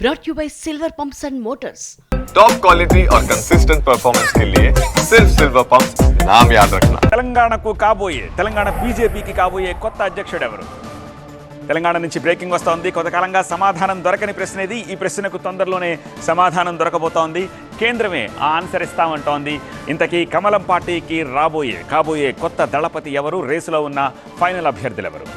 brought you by Silver Pumps and Motors. Top quality और consistent performance के लिए सिर्फ सिल्वर पंप्स नाम याद रखना। తెలంగాణకు కాబోయే తెలంగాణ బీజేపీకి కాబోయే కొత్త అధ్యక్షుడు ఎవరు? తెలంగాణ నుంచి బ్రేకింగ్ వస్తోంది. కొంతకాలంగా సమాధానం దొరకని ప్రశ్న ఇది. ఈ ప్రశ్నకు తొందరలోనే సమాధానం దొరకబోతోంది. కేంద్రమే ఆ ఆన్సర్ ఇస్తామంటోంది. ఇంతకీ కమలం పార్టీకి కాబోయే కొత్త దళపతి ఎవరు? రేసులో ఉన్న ఫైనల్ అభ్యర్థులు ఎవరు?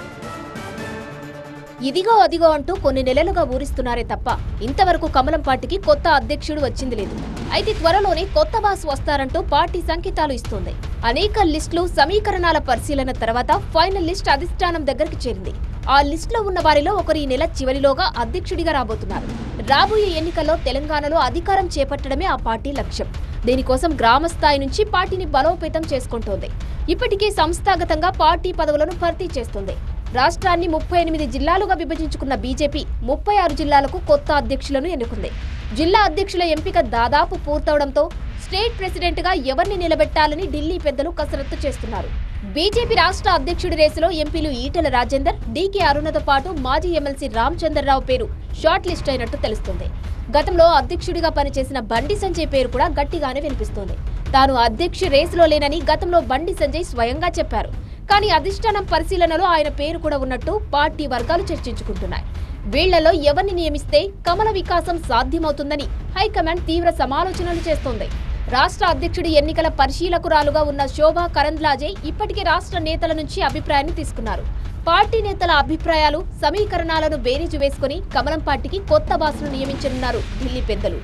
ఇదిగో అదిగో అంటూ కొన్ని నెలలుగా ఊరిస్తున్నారే తప్ప ఇంతవరకు కమలం పార్టీకి కొత్త అధ్యక్షుడు వచ్చింది లేదు. అయితే త్వరలోనే కొత్త బాస్ వస్తారంటూ పార్టీ సంకేతాలు ఇస్తోంది. అనేక లిస్టులు సమీకరణాల పరిశీలన తర్వాత ఫైనల్ లిస్ట్ అధిష్టానం దగ్గరికి చేరింది. ఆ లిస్టులో ఉన్న వారిలో ఒకరు ఈ నెల చివరిలోగా అధ్యక్షుడిగా రాబోతున్నారు. రాబోయే ఎన్నికల్లో తెలంగాణలో అధికారం చేపట్టడమే ఆ పార్టీ లక్ష్యం. దీనికోసం గ్రామ స్థాయి నుంచి పార్టీని బలోపేతం చేసుకుంటోంది. ఇప్పటికే సంస్థాగతంగా పార్టీ పదవులను భర్తీ చేస్తుంది. రాష్ట్రాన్ని 38 జిల్లాలుగా విభజించుకున్న బీజేపీ 36 జిల్లాలకు కొత్త అధ్యక్షులను ఎన్నుకుంది. జిల్లా అధ్యక్షుల ఎంపిక దాదాపు పూర్తవడంతో స్టేట్ ప్రెసిడెంట్ గా ఎవరిని నిలబెట్టాలని ఢిల్లీ పెద్దలు కసరత్తు చేస్తున్నారు. బీజేపీ రాష్ట్ర అధ్యక్షుడి రేసులో ఎంపీలు ఈటెల రాజేందర్, డీకే అరుణతో పాటు మాజీ ఎమ్మెల్సీ రామచంద్రరావు పేరు షార్ట్ లిస్ట్ అయినట్టు తెలుస్తుంది. గతంలో అధ్యక్షుడిగా పనిచేసిన బండి సంజయ్ పేరు కూడా గట్టిగానే వినిపిస్తోంది. తాను అధ్యక్ష రేసులో లేనని గతంలో బండి సంజయ్ స్వయంగా చెప్పారు. కానీ అధిష్టానం పరిశీలనలో ఆయన పేరు కూడా ఉన్నట్టు పార్టీ వర్గాలు చర్చించుకుంటున్నాయి. వీళ్లలో ఎవరిని నియమిస్తే కమల వికాసం సాధ్యమవుతుందని హైకమాండ్ తీవ్ర సమాలోచనలు చేస్తోంది. రాష్ట్ర అధ్యక్షుడి ఎన్నికల పరిశీలకురాలుగా ఉన్న శోభా కరంద్లాజే ఇప్పటికే రాష్ట్ర నేతల నుంచి అభిప్రాయాన్ని తీసుకున్నారు. పార్టీ నేతల అభిప్రాయాలు, సమీకరణాలను బేరీజు వేసుకుని కమలం పార్టీకి కొత్త బాసును నియమించనున్నారు ఢిల్లీ పెద్దలు.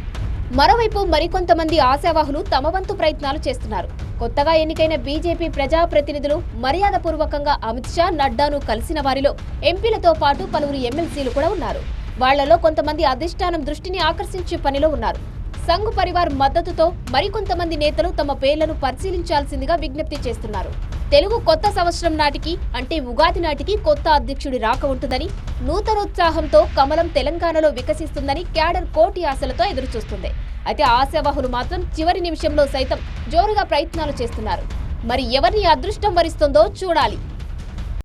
మరోవైపు మరికొంతమంది ఆశావాహులు తమ వంతు ప్రయత్నాలు చేస్తున్నారు. కొత్తగా ఎన్నికైన బీజేపీ ప్రజాప్రతినిధులు మర్యాదపూర్వకంగా అమిత్ షా, నడ్డాను కలిసిన వారిలో ఎంపీలతో పాటు పలువురు ఎమ్మెల్సీలు కూడా ఉన్నారు. వాళ్లలో కొంతమంది అధిష్టానం దృష్టిని ఆకర్షించే పనిలో ఉన్నారు. సంఘ్ పరివార్ మద్దతుతో మరికొంతమంది నేతలు తమ పేర్లను పరిశీలించాల్సిందిగా విజ్ఞప్తి చేస్తున్నారు. తెలుగు కొత్త సంవత్సరం నాటికి అంటే ఉగాది నాటికి కొత్త అధ్యక్షుడి రాక ఉంటుందని, నూతనోత్సాహంతో కమలం తెలంగాణలో వికసిస్తుందని క్యాడర్ కోటి ఆశలతో ఎదురుచూస్తుంది. అయితే ఆశావాహులు మాత్రం చివరి నిమిషంలో సైతం జోరుగా ప్రయత్నాలు చేస్తున్నారు. మరి ఎవరిని అదృష్టం వరిస్తుందో చూడాలి.